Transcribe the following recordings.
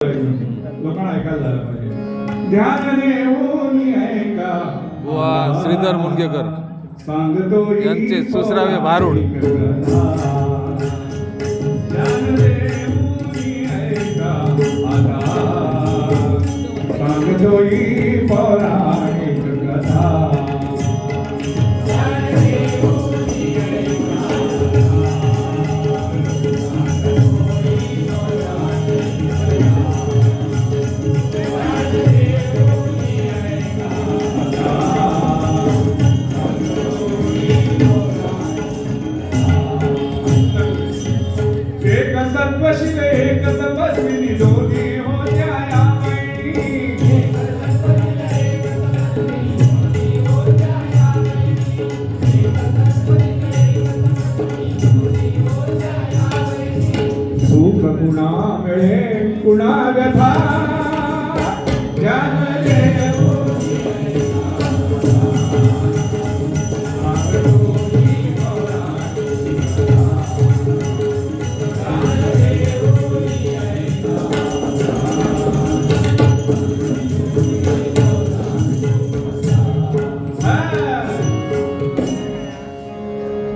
लोकांना ऐकायला झालं पाहिजे. ध्यान देऊन ऐका बुवा श्रीधर मुनगेकर सांगतो यांचे सुसरावे भारूड. ध्यान देऊन ऐका आता सांगतो पौराणिक कथा. एक सत्वशील एक तपस्विनी दोन्ही होत्या या बहिणी. सुख कुणा मिळे कुणा व्यथा ध्यान देऊन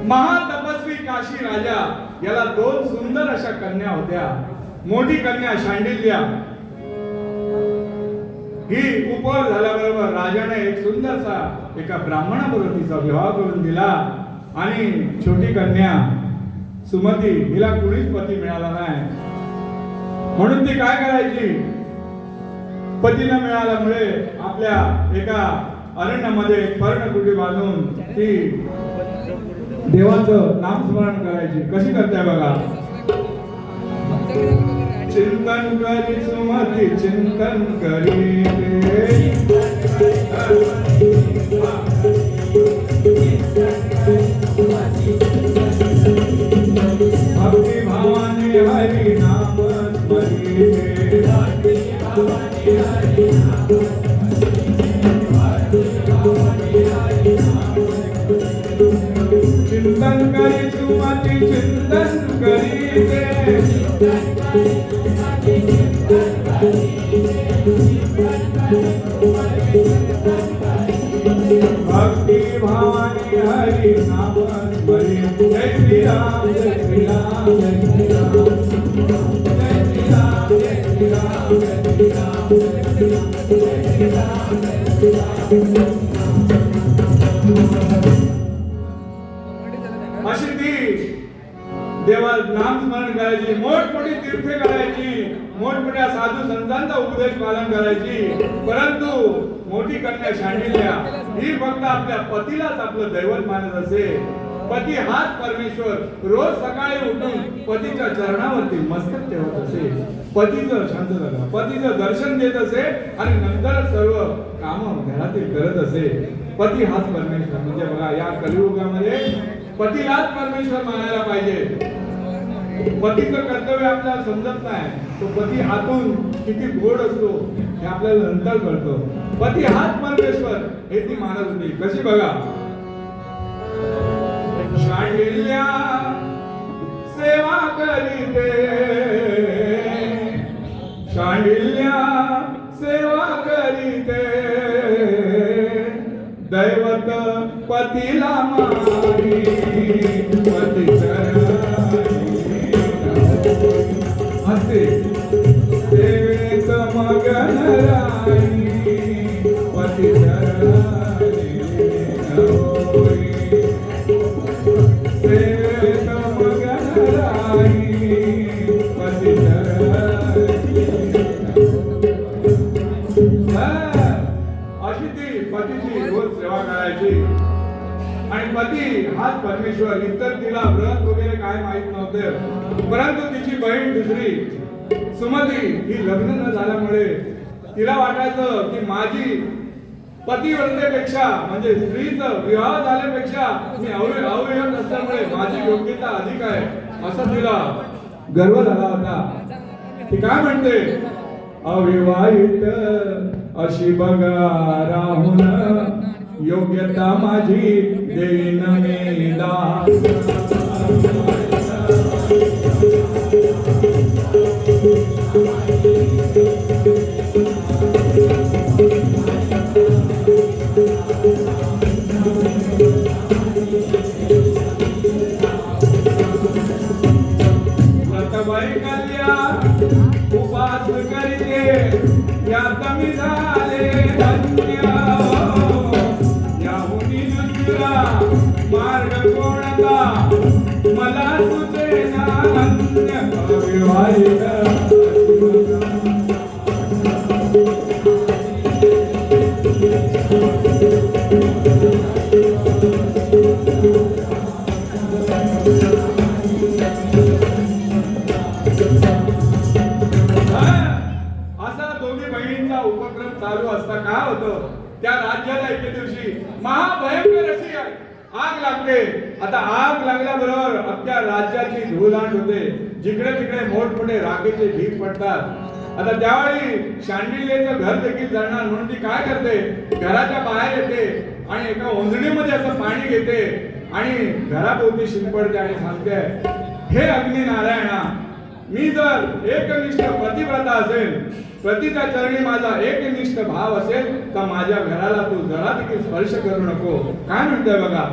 महातपस्वी काशी राजा याला दोन सुंदर अशा कन्या होत्या. मोठी कन्या शांडिल्य ही उपवर झाल्याबरोबर राजाने एक सुंदरसा एका ब्राह्मणाबरोबर तिचा विवाह करून दिला. आणि छोटी कन्या सुमती हिला कुणीच पती मिळाला नाही. म्हणून ती काय करायची, पती न मिळाल्यामुळे आपल्या एका अरण्यामध्ये पर्णकुटी बांधून ती देवाचं नामस्मरण करायची. कशी करते बघा. चिंतन करी सुमती चिंतन करी भक्ती भावाने हरि नाम स्मरी. चिंतन करी सुमती चिंतन करी भक्ति भावानी हरि नाम स्मरी. जय श्री राम जय श्री राम जय श्री राम जय श्री राम जय श्री राम जय श्री राम जय श्री राम जय श्री राम. अशी ती देवा नामस्मरण करायची, मोठमोठी तीर्थे करायची, मोठमोठ्या साधू संतांचा उपदेश पालन करायची. परंतु मोठी कन्या शांडिल्य ही फक्त आपल्या पतीलाच आपलं दैवत मानत असे. पती हाच परमेश्वर. रोज सकाळी उठून पतीच्या चरणावरती मस्तक ठेवत असे. पतीचं शांत झालं पतीचं दर्शन देत असे आणि नंतर सर्व काम घरातील करत असे. पती हाच परमेश्वर. म्हणजे बघा या कलियुगामध्ये पतीलाच परमेश्वर मानायला पाहिजे. पतीचं कर्तव्य आपल्याला समजत नाही. तो पती हातून किती गोड असतो हे आपल्याला नंतर कळतं. पती हाच परमेश्वर हे ती मानत होती. कशी बघा. शांडिल्या सेवा करीते शांडिल्या सेवा करीते दैवत पतीला मारी पती हसे सेवेत मगन राई पती सेवेत मगन राई पती अशी ती पतीची रोज सेवा करायची. आणि पती हाच परमेश्वर. इतर तिला व्रत वगैरे काय माहित नव्हते. परंतु तिची बहीण दुसरी सुमती ही लग्न न झाल्यामुळे तिला वाटायचं की माझी पतिव्रतेपेक्षा म्हणजे स्त्रीचं विवाह झाल्यापेक्षा मी अवयव असल्यामुळे माझी योग्यता अधिक आहे असं तिला गर्व झाला होता. ती काय म्हणते, अविवाहित अशी बघा राहून योग्यता माझी देईन मी दान. वास करीते यात मी झाले धन्य याहुनी दुसरा मार्ग कोणता मला सुचेना अन्य अविवाहित असा दोन्ही बहिणींचा उपक्रम चालू असता काय होतं त्या राज्याला एके दिवशी महाभयंकर अशी आग लागते. आता आग लागल्याबरोबर अख्ख्या राज्याची धुळधाण होते. जिकडे तिकडे मोठमोठे राखेचे ढीग पडतात. आता त्यावेळी शांडिल्येचं घर देखील जळणार म्हणून ती काय करते घराच्या बाहेर येते आणि एका ओंजणीमध्ये असं पाणी घेते आणि घराभोवती शिंपडते आणि सांगते हे अग्नी नारायणा मी जर एकनिष्ठ पतिव्रता असेल पतीच्या चरणी माझा एकनिष्ठ भाव असेल तर माझ्या घराला तू जरा देखील स्पर्श करू नको. काय म्हणतोय बघा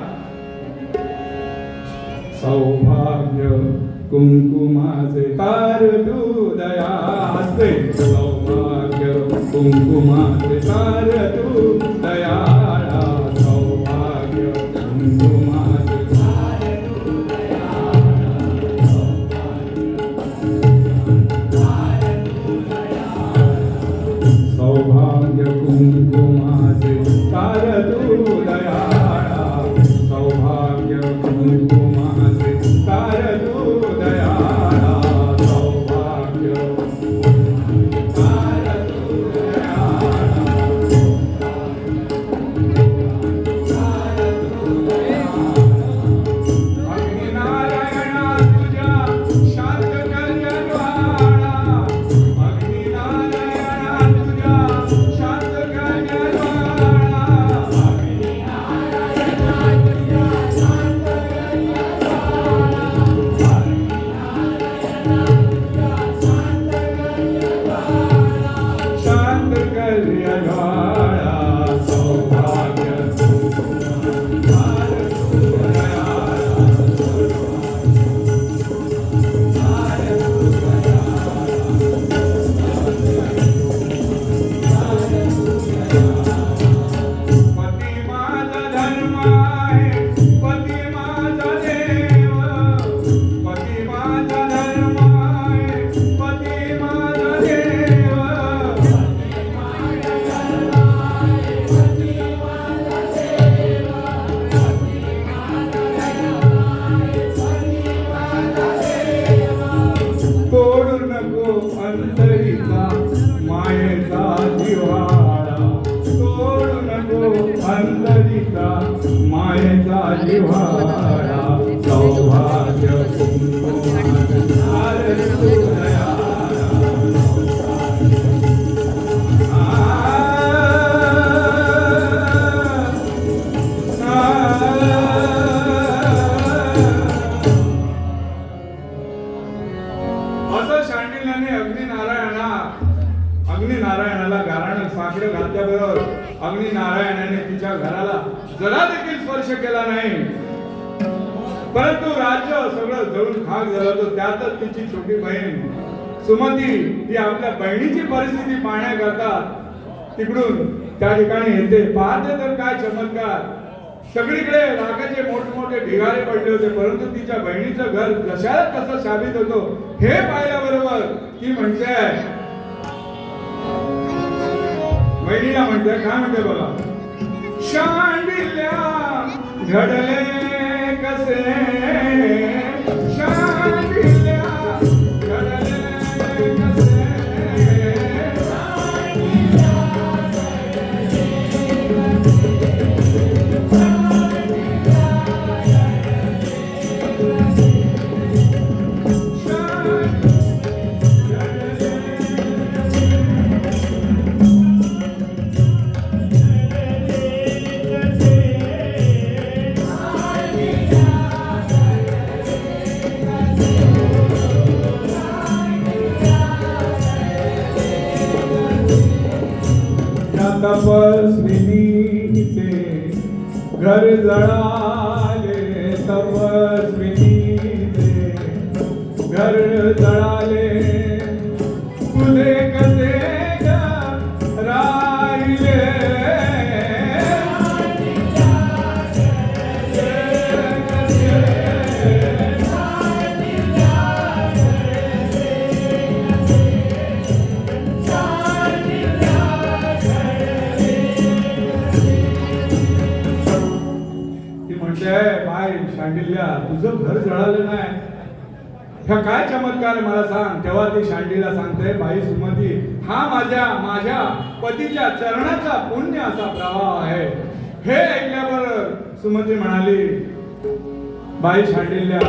सौभाग्य कुंकुमाचे तार तू दया हस्ते सौभाग्य कुंकुमाचे तार तू दयाळा सौभाग्य कुंकुमाचे सौभाग्य कुंकुमाचे तार तू दयाळा सौभाग्य कुंकुमाचे तार तू दयाळा सौभाग्य तार तू दयाळा अग्नी नारायणा तुझ्या शांत कल्याणवाणा अग्नी नारायणा तुझ्या शांत कल्याणवाणा अग्नी नारायणा तुझ्या शांत शांत कल्याणवाणा सौभाग्य पती माझा धर्म आहे पती माझा देव पती माझा धर्म आहे पती माझा देव तोडू नको अंतरीचा मायेचा जिव्हाळा तोडू नको अंतरीचा मायेचा जिव्हाळा सौभाग्य कुंकुमाचे तार तू दयाळा. असं शांडिल्याने अग्नी नारायणाला गाराणं साकडं घातल्याबरोबर अग्नी नारायणाने तिच्या घराला जरा देखील स्पर्श केला नाही. परंतु राज्य सगळं जळून खाक झालं होतं. त्यातच तिची छोटी बहीण सुमती ती आपल्या बहिणीची परिस्थिती पाहण्याकरता तिकडून त्या ठिकाणी येते. पाहते तर काय चमत्कार सगळीकडे रागाचे मोठमोठे ढिगारे पडले होते. परंतु तिच्या बहिणीचं घर कशाला कसं शाबित होतो हे पाहिल्याबरोबर ती म्हणते बहिणीला म्हणते काय म्हणते बघा शांडिल्या घडले कसे शांडिल्या घडले कसे तपस्विनीचे घर जळाले तपस्विनीचे घर जळाले तुझे कसे ग राहिले ती म्हणते बाय शांडिल्या तुझं घर जळालं नाही हा काय चमत्कार आहे मला सांग. तेव्हा ती शांडीला सांगते बाई सुमती हा माझ्या पतीच्या चरणाचा पुण्य असा प्रवाह आहे. हे ऐकल्यावर सुमती म्हणाली बाई शांडिल्या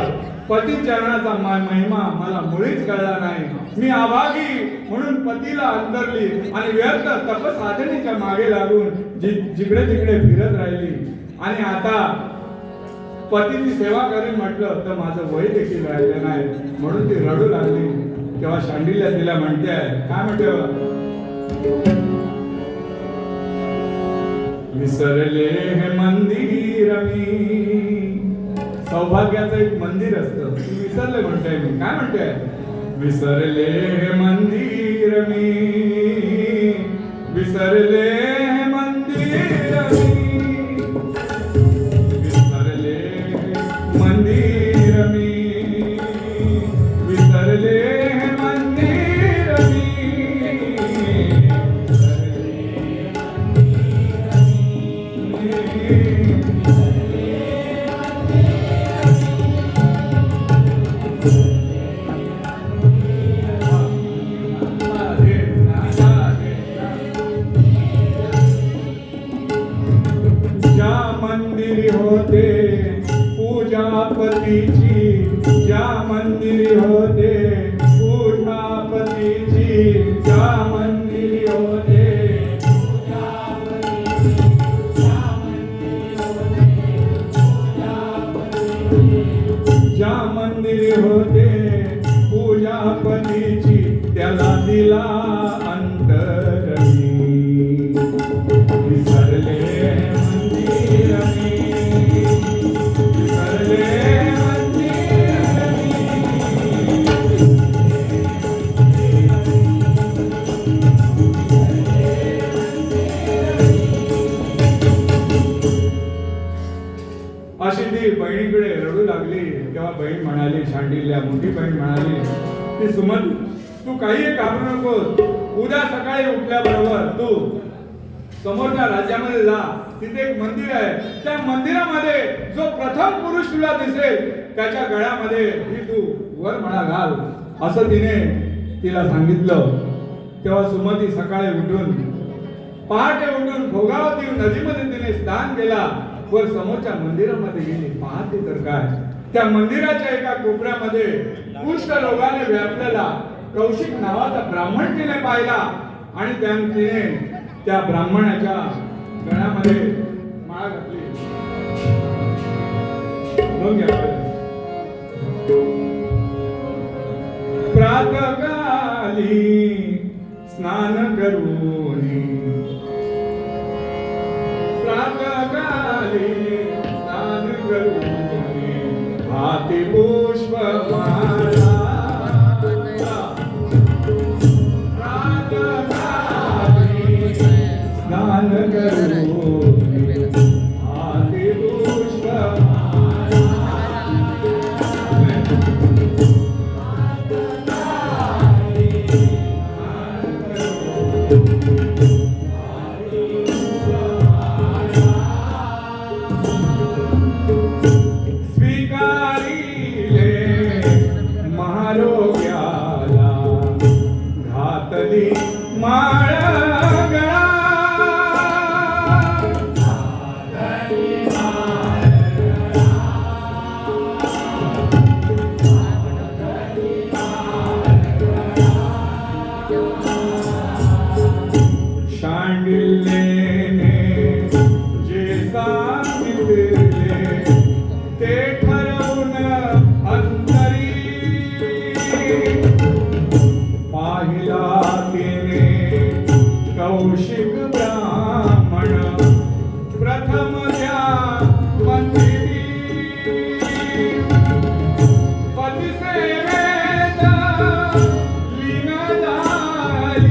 पती चरणाचा महिमा मला मुळीच कळला नाही. मी अभागी म्हणून पतीला अंतरली आणि व्यर्थ तपसाधनेच्या मागे लागून जिकडे तिकडे फिरत राहिली आणि आता पतीची सेवा करेन म्हटलं तर माझं वय देखील राहिलं नाही म्हणून ती रडू लागली. तेव्हा शांडिल्या तिला म्हणते काय म्हणते विसरले हे मंदिर मी. सौभाग्याचं एक मंदिर असतं ती विसरले म्हणते मी. काय म्हणते विसरले हे मंदिर मी विसरले हे मंदिर मी मंदिर मी विसरले हे मंदिर मी ज्या मंदिरी होते पूजापतीची ज्या मंदिरी होते पूजापतीची ज्या मंदिरी होते ज्या मंदिरी होते पूजापतीची त्याला दिला अंतरणी विसरले मंदिर मी विसरले अशी ती बहिणीकडे रडू लागली. तेव्हा बहीण म्हणाली शांडिल्या मोठी बहीण म्हणाली की सुमन तू काही घाबरू नकोस. उद्या सकाळी उठल्याबरोबर तू समोरच्या राज्यामध्ये जा. तिथे एक मंदिर आहे. त्या मंदिरामध्ये जो प्रथम पुरुष तुला दिसेल त्याच्या गळ्यामध्ये ही तू वर म्हणा घाल असं तिने तिला सांगितलं. तेव्हा सुमती सकाळी उठून पहाटे उठून भोगावती नदीमध्ये तिने स्नान केला वर समोरच्या मंदिरामध्ये गेली. पाहते तर काय त्या मंदिराच्या एका कोपऱ्यामध्ये कुष्ठ रोगाने व्यापलेला कौशिक नावाचा ब्राह्मण तिने पाहिला आणि तिने त्या ब्राह्मणाच्या गळ्यामध्ये माळ घातली. प्रातःकाली स्नान करून प्रातःकाली स्नान करून हाती पुष्पमाला प्रातःकाली स्नान करून हाती पुष्पमाला कौशिक ब्राह्मण प्रथम द्या मंदिरी पतिसेवेत लीन झाली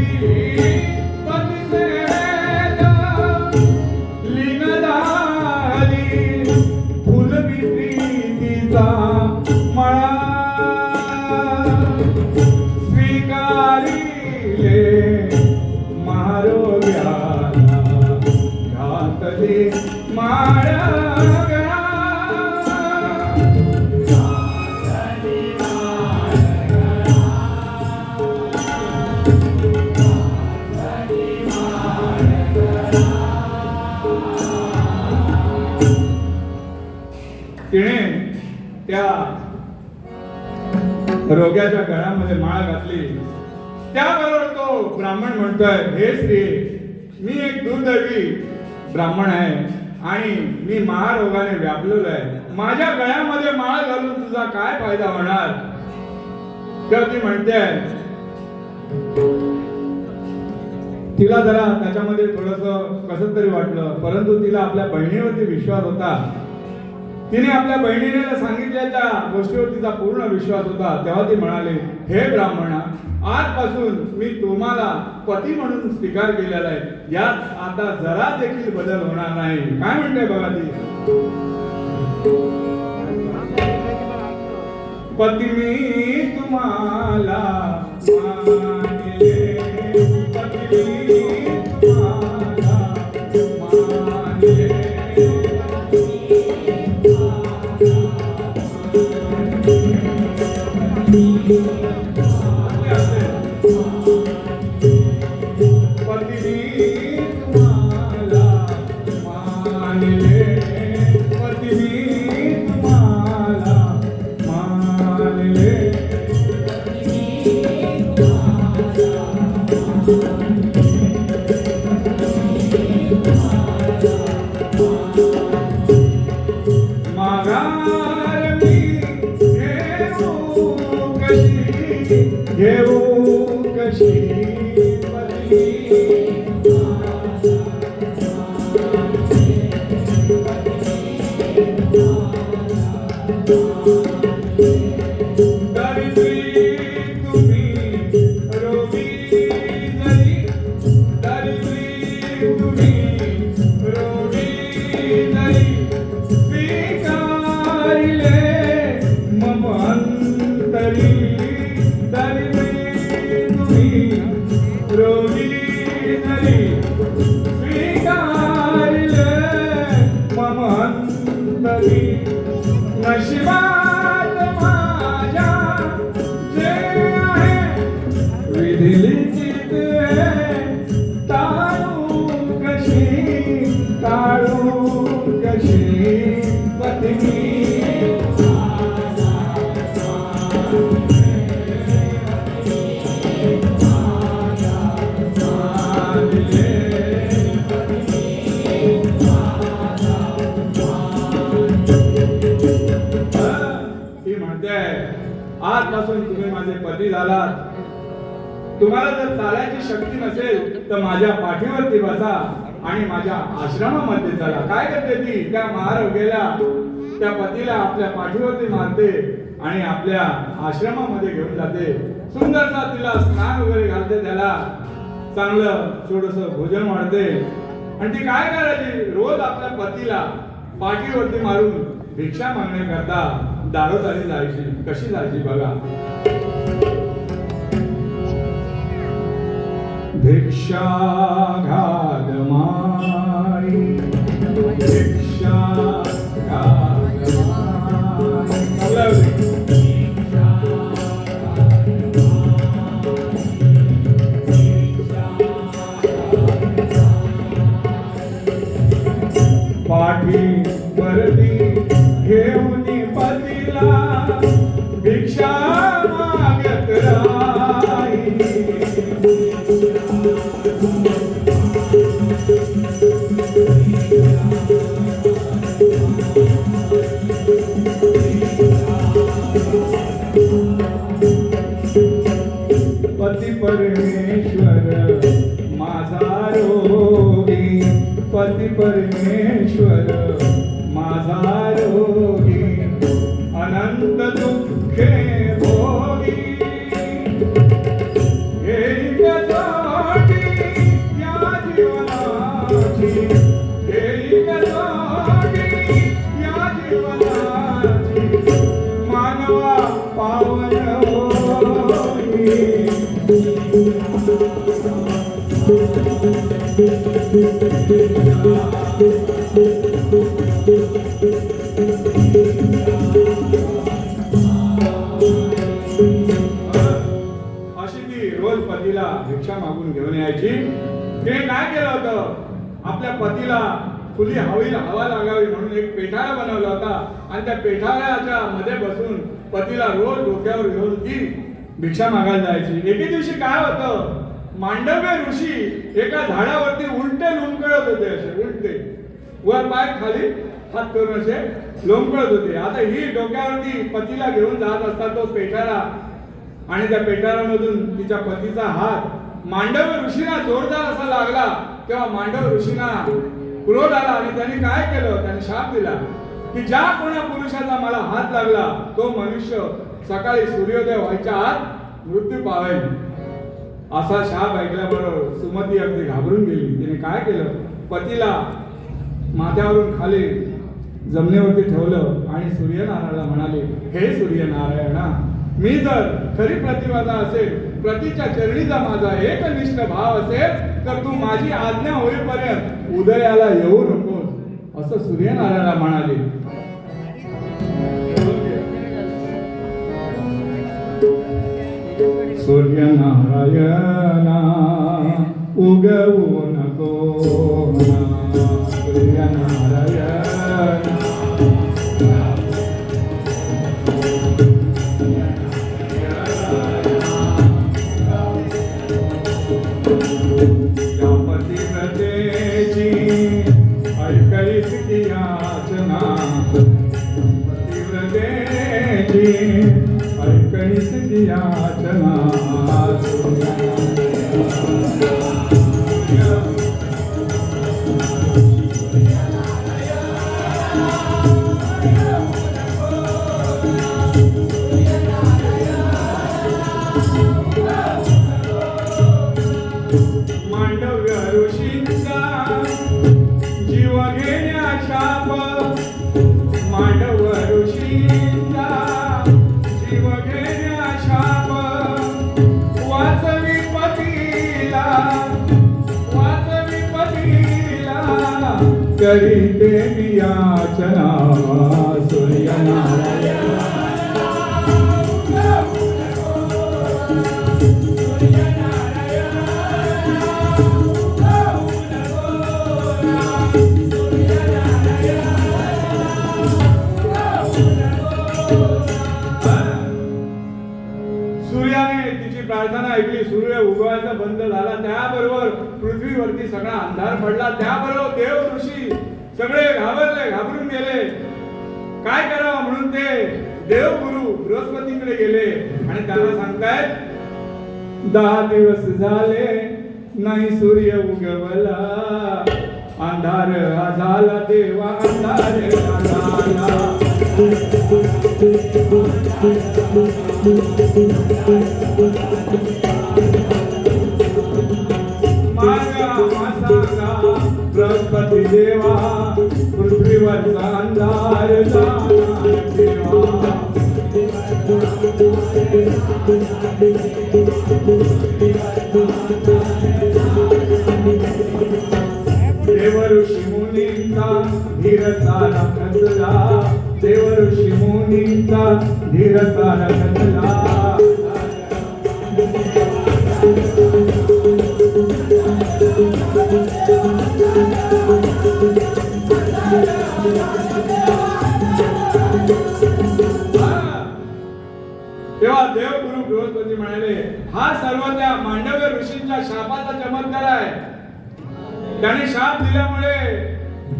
रोग्याच्या गळ्यामध्ये माळ घातली. त्याबरोबर तो ब्राह्मण म्हणतोय, हे स्त्री, मी एक दुर्दैवी ब्राह्मण आहे आणि मी महारोगाने व्यापलेलो आहे. माझ्या गळ्यामध्ये माळ घालून तुझा काय फायदा होणार? तेव्हा ती म्हणते, तिला जरा त्याच्यामध्ये थोडस कसं तरी वाटलं, परंतु तिला आपल्या बहिणीवरती विश्वास होता. तिने आपल्या बहिणीने सांगितल्याच्या गोष्टीवर तिचा पूर्ण विश्वास होता. तेव्हा ती म्हणाली, हे ब्राह्मणा, आजपासून मी तुम्हाला पती म्हणून स्वीकार केलेला आहे. यात आता जरा देखील बदल होणार नाही. काय म्हणते बघा ती, पती मी तुम्हाला मानले, पती मी तुम्हाला मानले. घेऊ कशी नशिबात माझ्या जे आहे विधिलिखित टाळू कशी पत्नी आजपासून तुम्ही माझे पती झालात. तुम्हाला जर चालायची शक्ती नसेल तर माझ्या पाठीवरती बसा आणि माझ्या आश्रमामध्ये चला. काय करते ती, त्या महारोग्याला, त्या पतीला आपल्या पाठीवरती मारते आणि आपल्या आश्रमामध्ये घेऊन जाते. सुंदरसा तिला स्नान वगैरे घालते, त्याला चांगलं थोडस भोजन वाढते. आणि ती काय करायची, रोज आपल्या पतीला पाठीवरती मारून भिक्षा मागण्याकरता दारोदारी जायची. कशी जायची बघा, भिक्षा घाल माई, भिक्षा घाल माई. पाठी वरती घेऊन पतीला भिक्षा मागत राही. पती परमेश्वर माझा रोगी, पती परमेश्वर माझा रोगी, अनंत दुःखे भोगी. घेई कसोटी या जीवनाची, घेई कसोटी या जीवनाची, मानवा पावन होई. पतीला भिक्षा मागून घेऊन यायची. तिने काय केलं होतं, आपल्या पतीला खुली हवा लागावी म्हणून एक पेठारा बनवला होता आणि त्या पेठाऱ्याच्या मध्ये बसून पतीला रोज डोक्यावर घेऊन ती भिक्षा मागायला जायची. एके दिवशी काय होतं, मांडव्य ऋषी एका झाडावरती उलटे लोंबकळत होते, असे उलटे वर पाय खाली हात करून असे लोंबकळत होते. आता ही डोक्यावरती पतीला घेऊन जात असतात तो पेटारा, आणि त्या पेटारामधून तिच्या पतीचा हात मांडव्य ऋषींना जोरदार असा लागला. तेव्हा मांडव ऋषींना क्रोध आला आणि त्यांनी काय केलं, त्यांनी शाप दिला की ज्या कोणा पुरुषाचा मला हात लागला तो मनुष्य सकाळी सूर्योदय व्हायच्या आत मृत्यू पावेल. असा शाप ऐकल्याबरोबर सुमती अगदी घाबरून गेली. तिने काय केलं, पतीला माथ्यावरून खाली जमिनीवरती ठेवलं आणि सूर्यनारायणाला म्हणाले, हे सूर्यनारायणा, मी जर खरी प्रतिभाता असेल, प्रतीच्या चरणीचा माझा एकनिष्ठ भाव असेल, तर तू माझी आज्ञा होईपर्यंत उदयाला येऊ नकोस, असं सूर्यनारायणाला म्हणाले. सूर्यनारायणा उगवू नको म्हणा, सूर्यनारायण ऐकलीच की याचना, पतिव्रतेची ऐकलीच की याचना. मांडव्य ऋषींचा जीव घेण्या शाप, मांडव ऋषींचा जीव घेण्या शाप, वाचवी पतीला करीते मी याचना. सूर्यनारायण सूर्याने तिची प्रार्थना ऐकली. सूर्य उगवायचा बंद झाला, त्याबरोबर पृथ्वीवरती सगळा अंधार पडला. त्याबरोबर देव ऋषी सगळे घाबरले, घाबरून गेले. काय करावं म्हणून ते देवगुरु बृहस्पतीकडे गेले आणि त्यांना सांगतायत, 10 दिवस झाले नाही सूर्य उगवला, अंधार हा झाला देवा, अंधार हा झाला. बृहस्पती देवा, पृथ्वीवरचा अंधार जाणार देवा. देव ऋषी मुनींचा धीर सारा खचला, देव ऋषी मुनींचा धीर सारा खचला. तेव्हा देवगुरु बृहस्पती म्हणाले, हा सर्व त्या मांडव्य ऋषींच्या शापाचा चमत्कार आहे. त्याने शाप दिल्यामुळे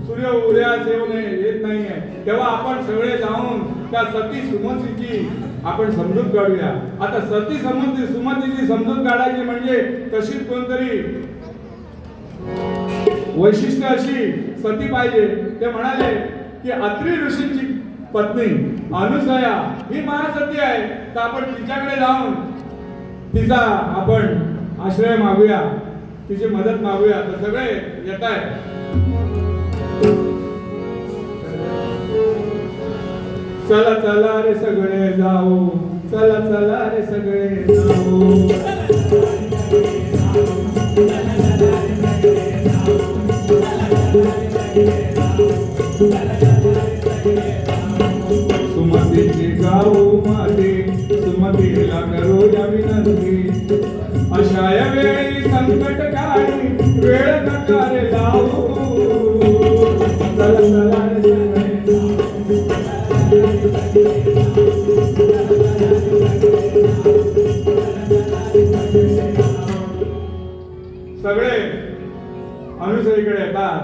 सूर्य उदयास येत नाहीये. तेव्हा आपण सगळे जाऊन त्या सती सुमतीची आपण समजूत काढूया. आता सती सुमतीची समजूत काढायची म्हणजे तशीच कोणतरी वैशिष्ट्य अशी सती पाहिजे. ते म्हणाले की अत्रि ऋषींची पत्नी अनुसया ही महासती आहे, तर आपण तिच्याकडे जाऊन तिचा आपण आश्रय मागूया, तिची मदत मागूया. तर सगळे येत आहेत. चला चला रे सगळे जाऊ, चला चला रे सगळे जाऊ. सुमतीची गाऊ माते, सुमतीला करू या विनंती. अशा वेळी संकट काळी वेळ नकारे लावू. चला चला रे सगळे जाऊ. अनुसयेकडे येतात.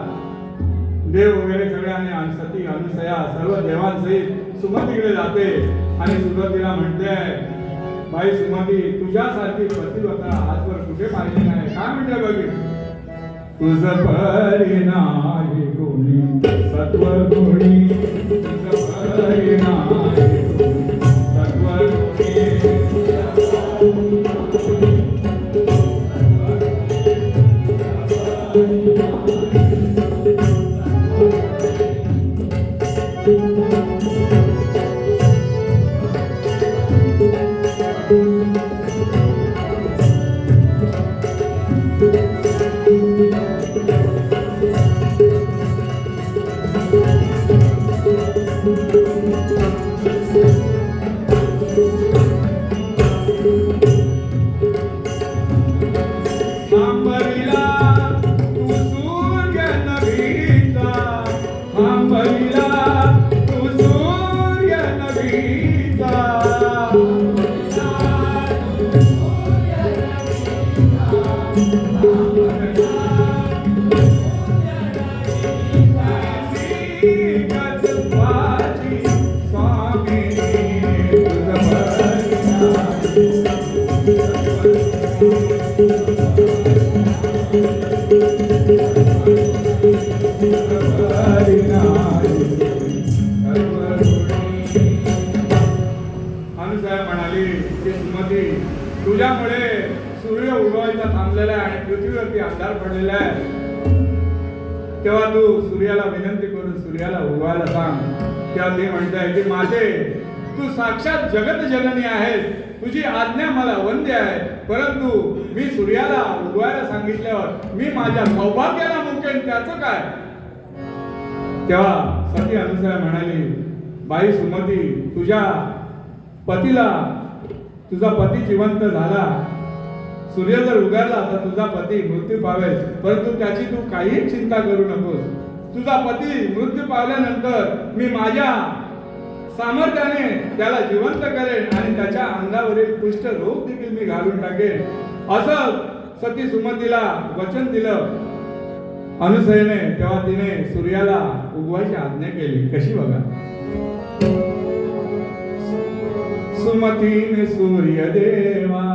देव वगैरे सगळ्यांनी आणि सती अनुसया सर्व देवांसहित सुमतीकडे जाते आणि सुमतीला म्हणते, बाई सुमती, तुझ्यासारखी पतिव्रता आजवर कुठे पाहिली नाही. काय म्हणते बघी, तुझ परी नाही गुणी सत्वगुणी, तुझ परी नाही गुणी सत्वगुणी. अनुसया म्हणाली की सुमती, तुझ्यामुळे सूर्य उगवायचा थांबलेला आहे आणि पृथ्वीवरती अंधार पडलेला आहे. तेव्हा तू सूर्याला विनंती करून सूर्याला उगवायला सांग. तेव्हा ती म्हणते की माझे तू साक्षात जगत जननी आहेस, तुझी आज्ञा मला वंद्य आहे. परंतु मी सूर्याला उगवायला सांगितल्यावर मी माझ्या सौभाग्याला मुकेन, त्याचं काय. तेव्हा सती अनुसया म्हणाली, बाई सुमती, तुझ्या पतीला, तुझा पती जिवंत झाला, सूर्य जर उगारला तर तुझा पती मृत्यू पावेल. परंतु त्याची तू काही चिंता करू नकोस. तुझा पती मृत्यू पावल्यानंतर मी माझ्या सामर्थ्याने त्याला जिवंत करेन आणि त्याच्या अंगावरील कुष्ठ रोग देखील मी घालून टाकेन. असं सती सुमतीला वचन दिलं अनुसयेने. तेव्हा तिने सूर्याला उगवायची आज्ञा केली. कशी बघा, सुमतीने सूर्यदेवा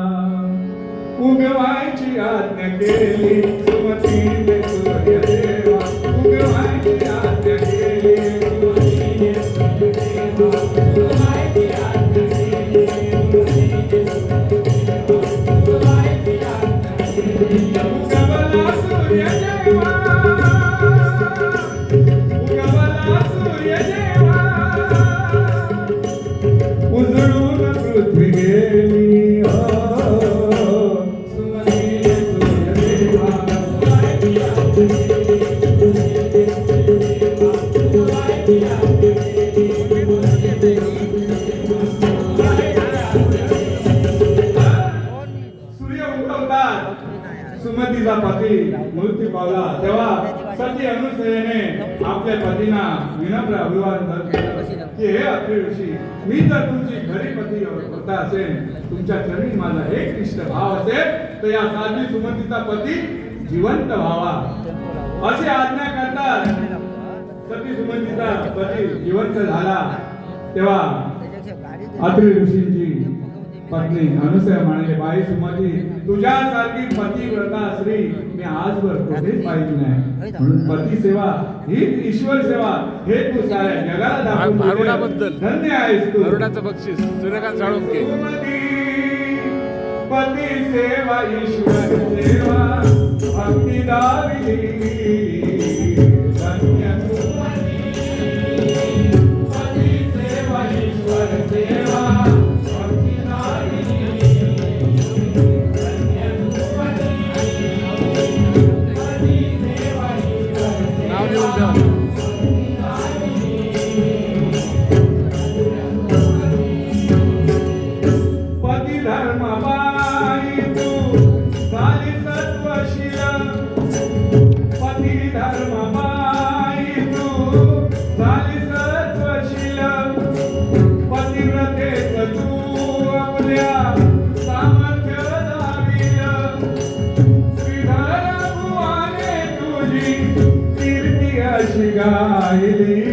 उगवायची आज्ञा केली. सुमतीने सूर्यदेवा उगवायची आज्ञा केली. सुमतीने सूर्यदेवा उगवायची आज्ञा केली. उगवायची आज्ञा केली. उगवला सूर्यदेवा, उगवला सूर्यदेवा, उजळून पृथ्वी गेली. सुमतीने सूर्यदेवा उगवायची आज्ञा केली. उगवायची आज्ञा केली. सूर्य उगवतात, सुमतीचा पती मृत्यू पावला. तेव्हा सती अनुसयेने आपल्या पतींना विनम्र अभिवादन केलं की हे अत्रि ऋषी, मी जर तुमची खरी पती होता असेल, तुमच्या चरणी माझा एक इष्ट भाव असेल, तर या साध्वी सुमतीचा पती जिवंत व्हावा अशी आज्ञा करतात. सती सुमतीचा पती जिवंत झाला. तेव्हा अत्रि ऋषींची पत्नी अनुसया म्हणाली, बाई सुमती, तुझ्यासारखी पतिव्रता स्त्री मी आजवर कुठेच पाहिली नाही. म्हणून पती सेवा ही ईश्वर सेवा हे तू साऱ्या जगाला दाखवून भारुडाबद्दल धन्य आहेस तू. भारुडाचं बक्षीस सूर्यकांत साळुंके. पती सेवा ईश्वर सेवा भक्ती दाविली. धन्य सुमती, पती सेवा ईश्वर सेवा भक्ती दाविली. धन्य सुमती, पती सेवा ईश्वर नाव सेवा लिहून ठेवा. पती धर्म बाई तू झाली सत्वशी. कशी गायली